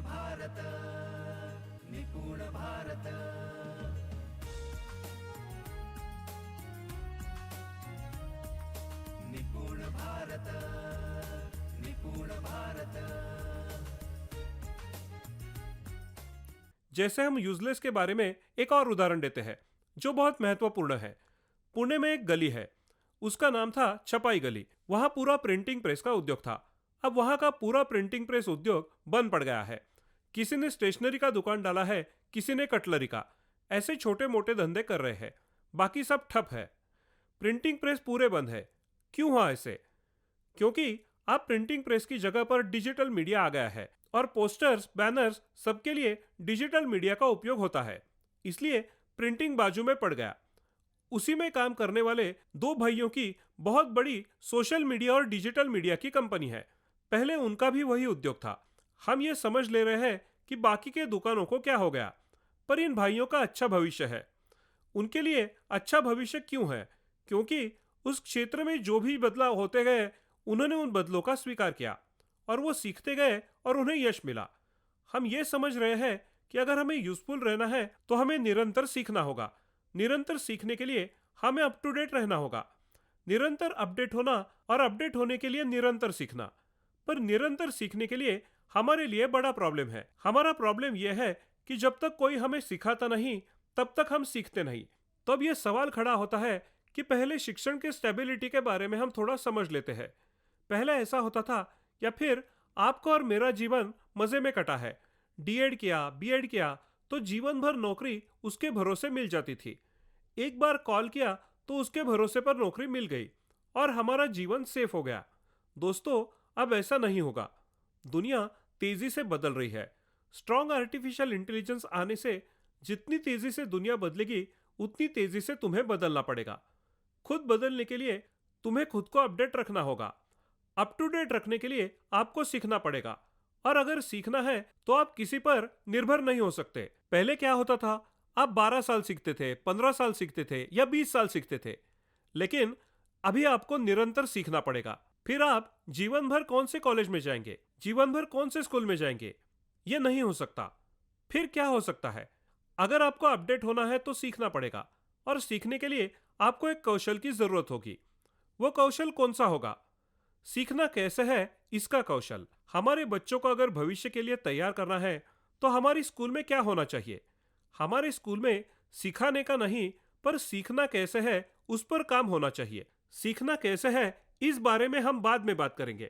भारत निपुण भारत निपुण भारत निपुण भारत। जैसे हम यूजलेस के बारे में एक और उदाहरण देते हैं जो बहुत महत्वपूर्ण है। पुणे में एक गली है, उसका नाम था छपाई गली। वहां पूरा प्रिंटिंग प्रेस का उद्योग था। अब वहां का पूरा प्रिंटिंग प्रेस उद्योग बंद पड़ गया है। किसी ने स्टेशनरी का दुकान डाला है, किसी ने कटलरी का। ऐसे छोटे मोटे धंधे कर रहे हैं, बाकी सब ठप है। प्रिंटिंग प्रेस पूरे बंद है। क्यों हुआ ऐसे? क्योंकि अब प्रिंटिंग प्रेस की जगह पर डिजिटल मीडिया आ गया है और पोस्टर्स, बैनर्स सबके लिए डिजिटल मीडिया का उपयोग होता है। इसलिए प्रिंटिंग बाजू में पड़ गया। उसी में काम करने वाले दो भाइयों की बहुत बड़ी सोशल मीडिया और डिजिटल मीडिया की कंपनी है। पहले उनका भी वही उद्योग था। हम ये समझ ले रहे हैं कि बाकी के दुकानों को क्या हो गया, पर इन भाइयों का अच्छा भविष्य है। उनके लिए अच्छा भविष्य क्यों है? क्योंकि उस क्षेत्र में जो भी बदलाव होते गए, उन्होंने उन बदलों का स्वीकार किया और वो सीखते गए और उन्हें यश मिला। हम ये समझ रहे हैं कि अगर हमें यूजफुल रहना है तो हमें निरंतर सीखना होगा। निरंतर सीखने के लिए हमें अप टू डेट रहना होगा। निरंतर अपडेट होना और अपडेट होने के लिए निरंतर सीखना। पर निरंतर सीखने के लिए हमारे लिए बड़ा प्रॉब्लम है। हमारा प्रॉब्लम यह है कि जब तक कोई हमें सिखाता नहीं, तब तक हम सीखते नहीं। तो अब यह सवाल खड़ा होता है कि पहले शिक्षण के स्टेबिलिटी के बारे में हम थोड़ा समझ लेते हैं। पहले ऐसा होता था, या फिर आपका और मेरा जीवन मजे में कटा है। डीएड किया, बीएड किया तो जीवन भर नौकरी उसके भरोसे मिल जाती थी। एक बार कॉल किया तो उसके भरोसे पर नौकरी मिल गई और हमारा जीवन सेफ हो गया। दोस्तों, अब ऐसा नहीं होगा। दुनिया तेजी से बदल रही है। स्ट्रॉन्ग आर्टिफिशियल इंटेलिजेंस आने से जितनी तेजी से दुनिया बदलेगी, उतनी तेजी से तुम्हें बदलना पड़ेगा। खुद बदलने के लिए तुम्हें खुद को अपडेट रखना होगा। अप टू डेट रखने के लिए आपको सीखना पड़ेगा। और अगर सीखना है तो आप किसी पर निर्भर नहीं हो सकते। पहले क्या होता था, आप 12 साल सीखते थे, 15 साल सीखते थे या 20 साल सीखते थे। लेकिन अभी आपको निरंतर सीखना पड़ेगा। फिर आप जीवन भर कौन से कॉलेज में जाएंगे, जीवन भर कौन से स्कूल में जाएंगे, यह नहीं हो सकता। फिर क्या हो सकता है? अगर आपको अपडेट होना है तो सीखना पड़ेगा, और सीखने के लिए आपको एक कौशल की जरूरत होगी। वो कौशल कौन सा होगा? सीखना कैसे है, इसका कौशल। हमारे बच्चों को अगर भविष्य के लिए तैयार करना है तो हमारी स्कूल में क्या होना चाहिए? हमारे स्कूल में सिखाने का नहीं, पर सीखना कैसे है उस पर काम होना चाहिए। सीखना कैसे है इस बारे में हम बाद में बात करेंगे।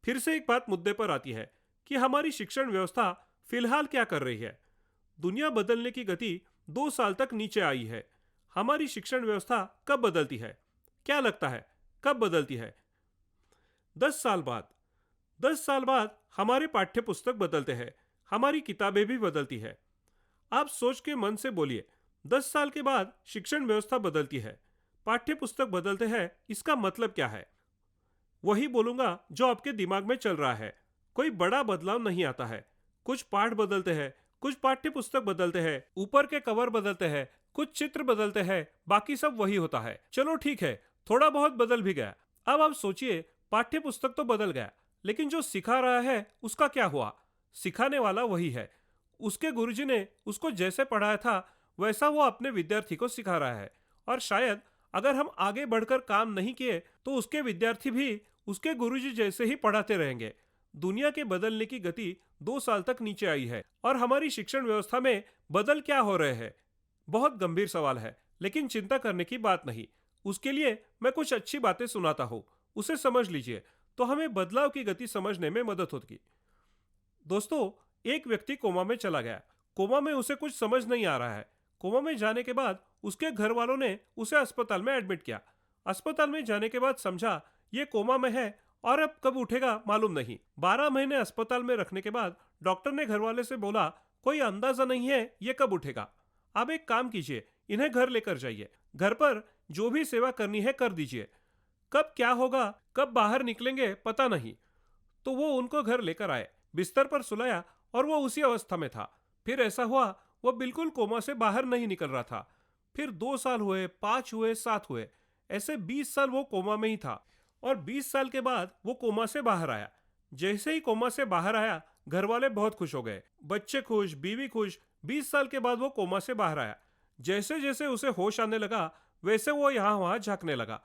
फिर से एक बात मुद्दे पर आती है कि हमारी शिक्षण व्यवस्था फिलहाल क्या कर रही है। दुनिया बदलने की गति 2 साल तक नीचे आई है। हमारी शिक्षण व्यवस्था कब बदलती है? क्या लगता है, कब बदलती है? 10 साल बाद। 10 साल बाद हमारे पाठ्य पुस्तक बदलते हैं, हमारी किताबें भी बदलती है। आप सोच के मन से बोलिए, 10 साल के बाद शिक्षण व्यवस्था बदलती है, पाठ्य पुस्तक बदलते हैं, इसका मतलब क्या है? वही बोलूंगा जो आपके दिमाग में चल रहा है। कोई बड़ा बदलाव नहीं आता है। कुछ पाठ बदलते हैं, कुछ पाठ्य पुस्तक बदलते हैं, ऊपर के कवर बदलते हैं, कुछ चित्र बदलते हैं, बाकी सब वही होता है। चलो ठीक है, थोड़ा बहुत बदल भी गया। अब आप सोचिए, पाठ्य पुस्तक तो बदल गया, लेकिन जो सिखा रहा है उसका क्या हुआ? सिखाने वाला वही है। उसके गुरुजी ने उसको जैसे पढ़ाया था वैसा वो अपने विद्यार्थी को सिखा रहा है। और शायद अगर हम आगे बढ़कर काम नहीं किए तो उसके विद्यार्थी भी उसके गुरुजी जैसे ही पढ़ाते रहेंगे। दुनिया के बदलने की गति 2 साल तक नीचे आई है और हमारी शिक्षण व्यवस्था में बदल क्या हो रहे हैं? बहुत गंभीर सवाल है, लेकिन चिंता करने की बात नहीं। उसके लिए मैं कुछ अच्छी बातें सुनाता हूँ, उसे समझ लीजिए तो हमें बदलाव की गति समझने में मदद होगी। दोस्तों, एक व्यक्ति कोमा में चला गया। कोमा में उसे कुछ समझ नहीं आ रहा है। कोमा में जाने के बाद उसके घर वालों ने उसे अस्पताल में एडमिट किया। अस्पताल में जाने के बाद समझा ये कोमा में है और अब कब उठेगा मालूम नहीं। 12 महीने अस्पताल में रखने के बाद डॉक्टर ने घर वाले से बोला, कोई अंदाजा नहीं है ये कब उठेगा। आप एक काम कीजिए, इन्हें घर लेकर जाइए, घर पर जो भी सेवा करनी है कर दीजिए। कब क्या होगा, कब बाहर निकलेंगे पता नहीं। तो वो उनको घर लेकर आए, बिस्तर पर सुलाया और वो उसी अवस्था में था। फिर ऐसा हुआ, वो बिल्कुल कोमा से बाहर नहीं निकल रहा था। फिर 2 साल हुए, 5 हुए, 7 हुए, ऐसे 20 साल वो कोमा में ही था। और 20 साल के बाद वो कोमा से बाहर आया। जैसे ही कोमा से बाहर आया, घर वाले बहुत खुश हो गए, बच्चे खुश, बीवी खुश। 20 साल के बाद वो कोमा से बाहर आया। जैसे जैसे उसे होश आने लगा वैसे वो यहाँ वहाँ झांकने लगा।